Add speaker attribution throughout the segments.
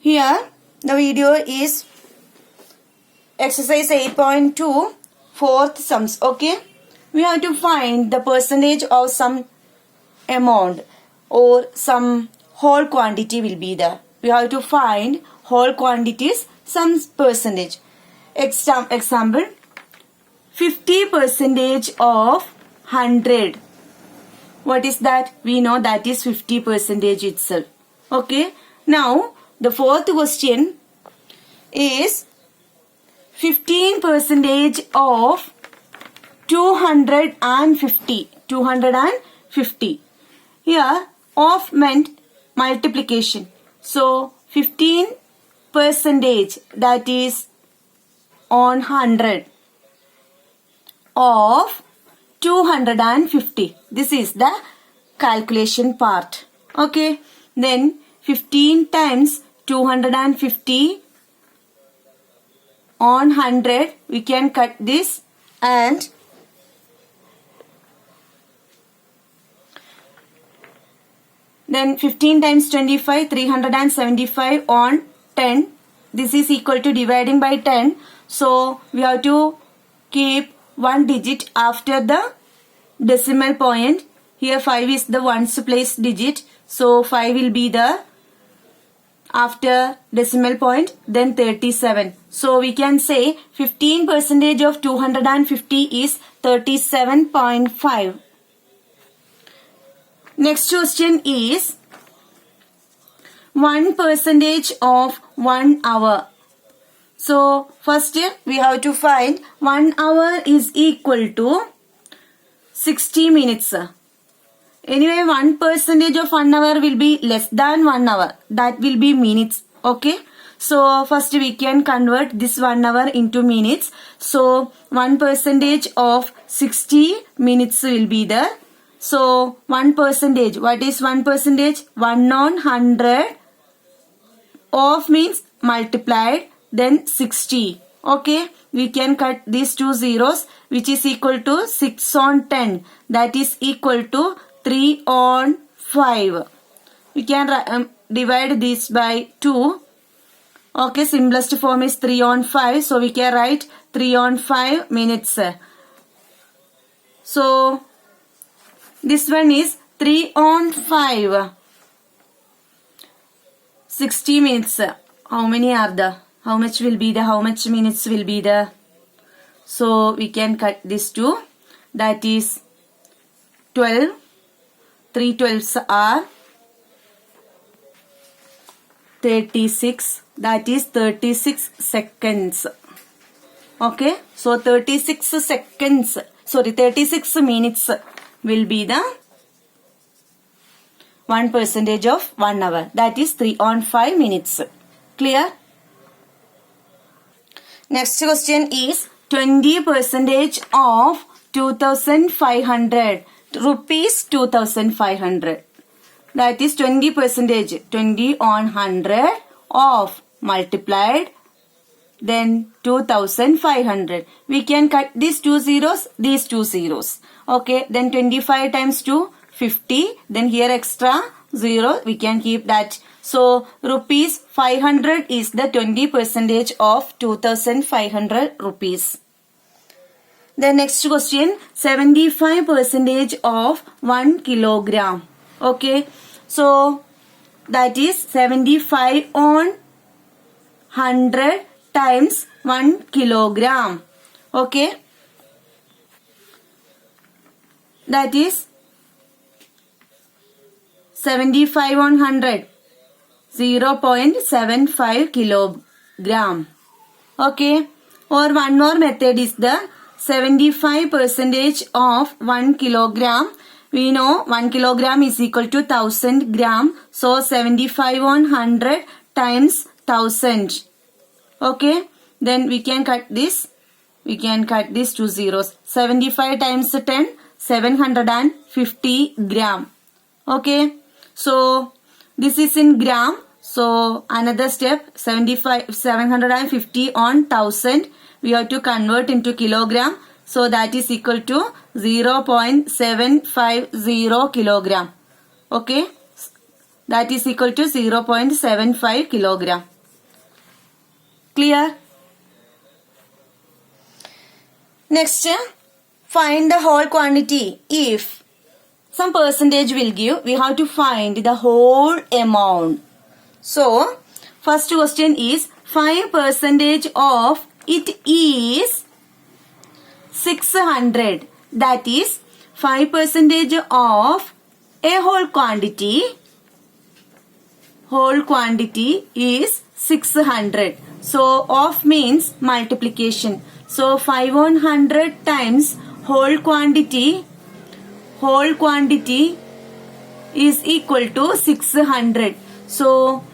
Speaker 1: Here the video is exercise 8.2 fourth sums. Okay, we have to find the percentage of some amount or some whole quantity will be there. We have to find whole quantities, some percentage. Example, 50% of 100. What is that? We know that is 50% itself. Okay. Now the fourth question is 15% of 250. 250. Here of meant multiplication. So 15% that is on 100 of 250. This is the calculation part. Okay. Then 15 times 250 on 100. We can cut this and then 15 times 25, 375 on 10. This is equal to dividing by 10. So we have to keep one digit after the decimal point. Here 5 is the ones place digit. So 5 will be the after decimal point, then 37. So we can say 15% of 250 is 37.5. Next question is 1% of 1 hour. So first we have to find 1 hour is equal to 60 minutes. Anyway, 1% of 1 hour will be less than 1 hour. That will be minutes. Okay. So first we can convert this 1 hour into minutes. So 1% of 60 minutes will be there. So 1%. What is 1%? 1 on 100 of means multiplied, then 60. Okay. We can cut these two zeros, which is equal to 6 on 10. That is equal to 3 on 5. We can divide this by 2. Okay, simplest form is 3 on 5. So we can write 3 on 5 minutes. So this one is 3 on 5. 60 minutes. How many are there? How much will be there? How much minutes will be there? So we can cut this 2. That is 12. 3 12s are 36. That is 36 seconds. Okay. So 36 seconds. Sorry, 36 minutes will be the 1% of 1 hour. That is 3 on 5 minutes. Clear? Next question is 20% of 2,500. Rupees 2,500. That is 20%. 20 on 100 of multiplied, then 2,500. We can cut these two zeros, these two zeros. Okay. Then 25 times 2, 50. Then here extra 0. We can keep that. So rupees 500 is the 20% of 2,500 rupees. The next question, 75% of 1 kilogram. Okay. So that is 75 on 100 times 1 kilogram. Okay. That is 75 on 100. 0.75 kilogram. Okay. Or one more method is the 75% of 1 kilogram. We know 1 kilogram is equal to 1000 gram. So 75 on 100 times 1000. Okay. Then we can cut this. We can cut these two zeros. 75 times 10, 750 gram. Okay. So this is in gram. So another step, 750 on 1000. We have to convert into kilogram. So that is equal to 0.750 kilogram. Okay. That is equal to 0.75 kilogram. Clear? Next, find the whole quantity. If some percentage will give, we have to find the whole amount. So, first question is 5% of it is 600. That is 5% of a whole quantity. Whole quantity is 600. So, of means multiplication. So, 5 on 100 times whole quantity is equal to 600. So,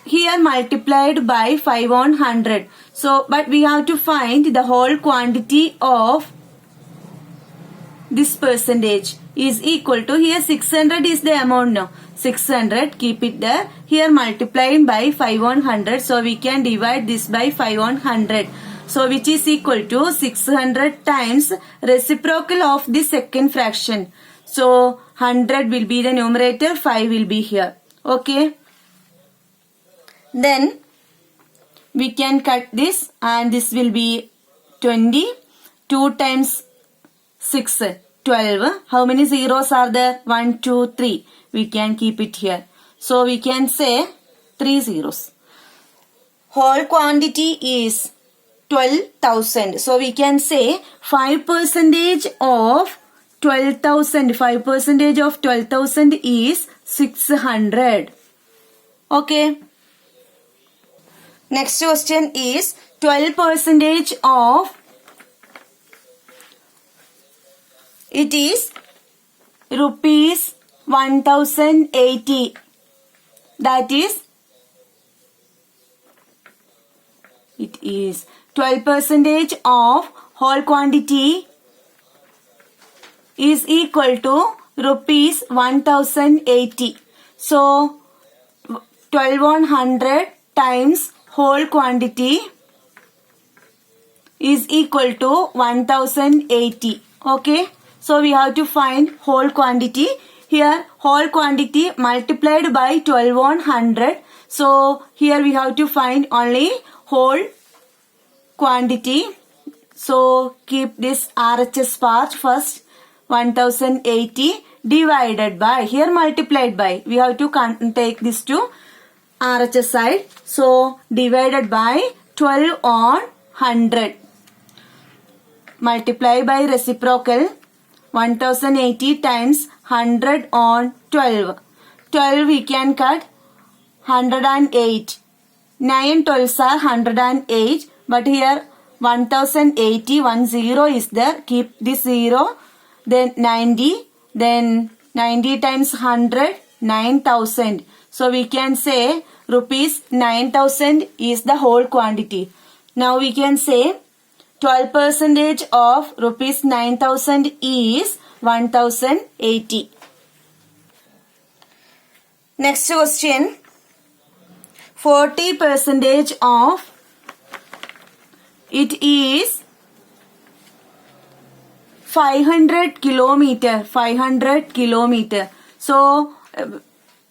Speaker 1: here multiplied by 5 on 100. So, but we have to find the whole quantity of this percentage is equal to, here 600 is the amount now. 600, keep it there. Here multiplying by 5 on 100. So, we can divide this by 5 on 100. So, which is equal to 600 times reciprocal of the second fraction. So, 100 will be the numerator, 5 will be here. Okay. Then, we can cut this and this will be 20. 2 times 6, 12. How many zeros are there? 1, 2, 3. We can keep it here. So, we can say 3 zeros. Whole quantity is 12,000. So, we can say 5% of 12,000. 5% of 12,000 is 600. Okay. Next question is 12% of it is rupees 1080. That is, it is 12% of whole quantity is equal to rupees 1080. So, 12 on 100 times whole quantity is equal to 1080. Okay. So, we have to find whole quantity. Here, whole quantity multiplied by 12 on 100. So, here we have to find only whole quantity. So, keep this RHS part first. 1080 divided by, here multiplied by. We have to take this to RHS side. So, divided by 12 on 100. Multiply by reciprocal. 1080 times 100 on 12. 12 we can cut 108. 9 12s are 108. But here 1080, 10 is there. Keep this 0. Then 90. Then 90 times 100, 9,000. So we can say rupees 9,000 is the whole quantity. Now we can say 12% of rupees 9,000 is 1080. Next question. 40% of it is 500 kilometer. 500 kilometer. So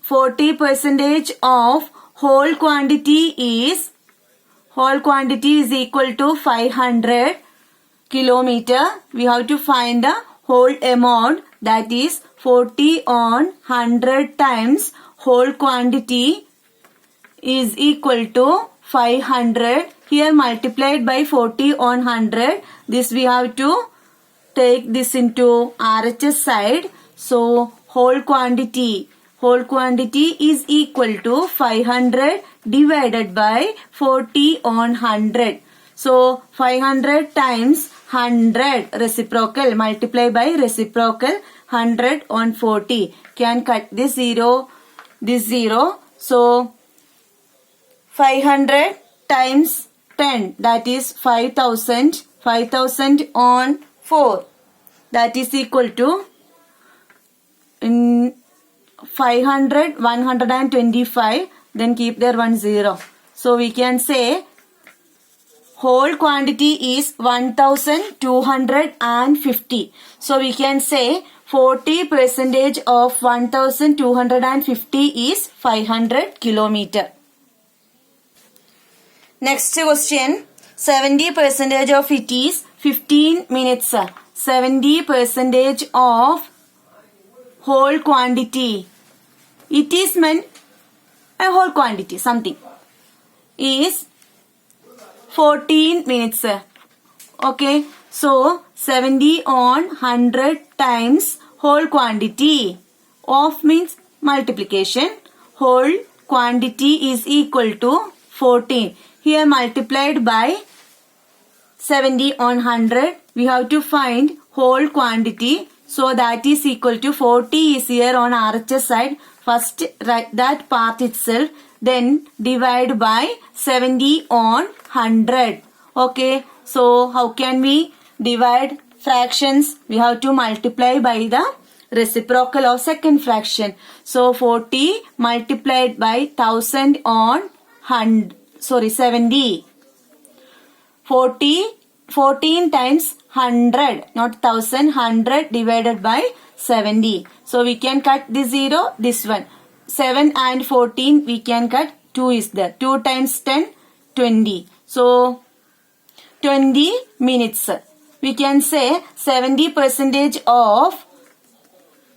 Speaker 1: 40% of whole quantity is equal to 500 kilometer. We have to find the whole amount, that is 40 on 100 times whole quantity is equal to 500. Here multiplied by 40 on 100. This we have to take this into RHS side. So whole quantity is equal to 500 divided by 40 on 100. So 500 times 100 reciprocal, multiply by reciprocal, 100 on 40. Can cut this 0, this 0. So 500 times 10, that is 5,000. 5,000 on 4, that is equal to 500, 125. Then keep there 10. So we can say whole quantity is 1250. So we can say 40% of 1250 is 500 kilometer. Next question. 70% of it is 15 minutes. 70% of whole quantity. It is meant a whole quantity, something. Is 14 minutes. Okay. So 70 on 100 times whole quantity. Of means multiplication. Whole quantity is equal to 14. Here multiplied by 70 on 100. We have to find whole quantity. So that is equal to 40 is here on RHS side. First write that part itself. Then divide by 70 on 100. Okay. So how can we divide fractions? We have to multiply by the reciprocal of second fraction. So 40 multiplied by 1000 on 70. 14 times 100, not 1000, 100 divided by 70. So we can cut this 0, this one. 7 and 14 we can cut, 2 is there. 2 times 10, 20. So 20 minutes. We can say 70% of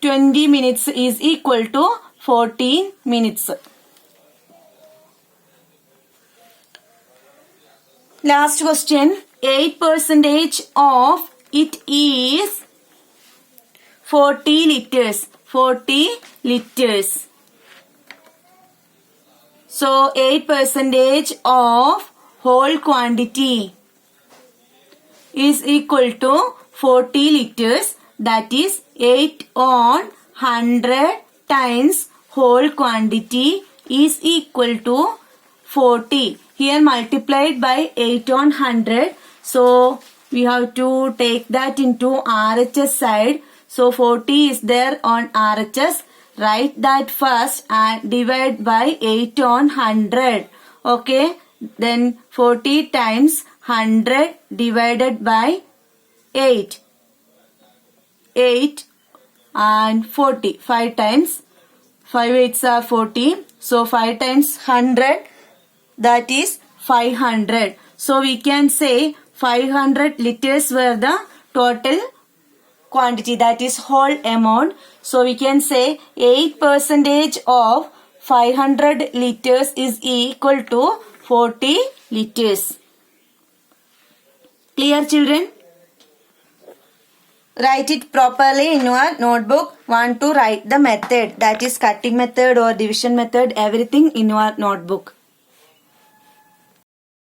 Speaker 1: 20 minutes is equal to 14 minutes. Last question. 8% of it is 40 liters. 40 liters. So 8% of whole quantity is equal to 40 liters. That is 8 on 100 times whole quantity is equal to 40. Here multiplied by 8 on 100. So we have to take that into RHS side. So 40 is there on RHS. Write that first and divide by 8 on 100. Okay. Then 40 times 100 divided by 8. 8 and 40. 5 times. 5 8s are 40. So 5 times 100. That is 500. So we can say 500 liters were the total quantity, that is whole amount. So we can say 8% of 500 liters is equal to 40 liters. Clear, children? Write it properly in your notebook. Want to write the method, that is cutting method or division method, everything in your notebook.